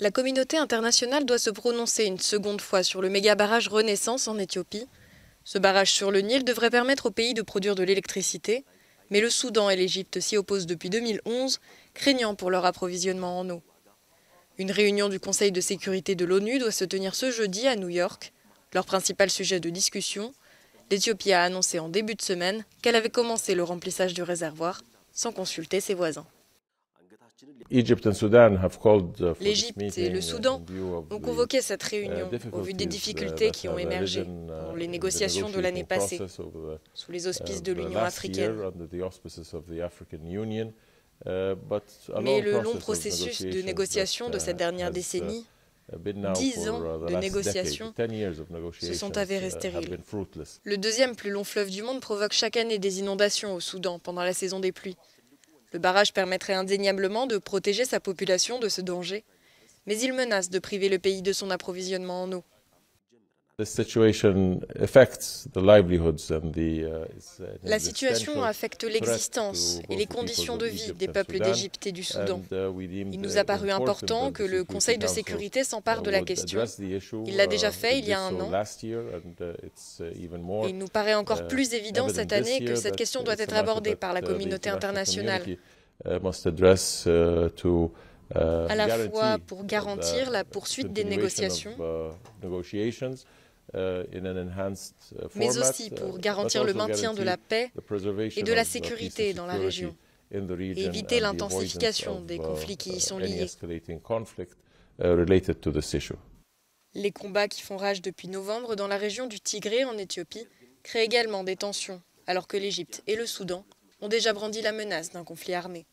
La communauté internationale doit se prononcer une seconde fois sur le méga-barrage Renaissance en Éthiopie. Ce barrage sur le Nil devrait permettre au pays de produire de l'électricité, mais le Soudan et l'Égypte s'y opposent depuis 2011, craignant pour leur approvisionnement en eau. Une réunion du Conseil de sécurité de l'ONU doit se tenir ce jeudi à New York. Leur principal sujet de discussion, l'Éthiopie a annoncé en début de semaine qu'elle avait commencé le remplissage du réservoir sans consulter ses voisins. L'Égypte et le Soudan ont convoqué cette réunion au vu des difficultés qui ont émergé dans les négociations de l'année passée, sous les auspices de l'Union africaine. Mais le long processus de négociation de cette dernière décennie, 10 ans de négociations, se sont avérés stériles. Le deuxième plus long fleuve du monde provoque chaque année des inondations au Soudan pendant la saison des pluies. Le barrage permettrait indéniablement de protéger sa population de ce danger, mais il menace de priver le pays de son approvisionnement en eau. La situation affecte l'existence et les conditions de vie des peuples d'Égypte et du Soudan. Il nous a paru important que le Conseil de sécurité s'empare de la question. Il l'a déjà fait il y a un an. Et il nous paraît encore plus évident cette année que cette question doit être abordée par la communauté internationale, à la fois pour garantir la poursuite des négociations, mais aussi pour garantir le maintien de la paix et de la sécurité dans la région et éviter l'intensification des conflits qui y sont liés. Les combats qui font rage depuis novembre dans la région du Tigré en Éthiopie créent également des tensions, alors que l'Égypte et le Soudan ont déjà brandi la menace d'un conflit armé.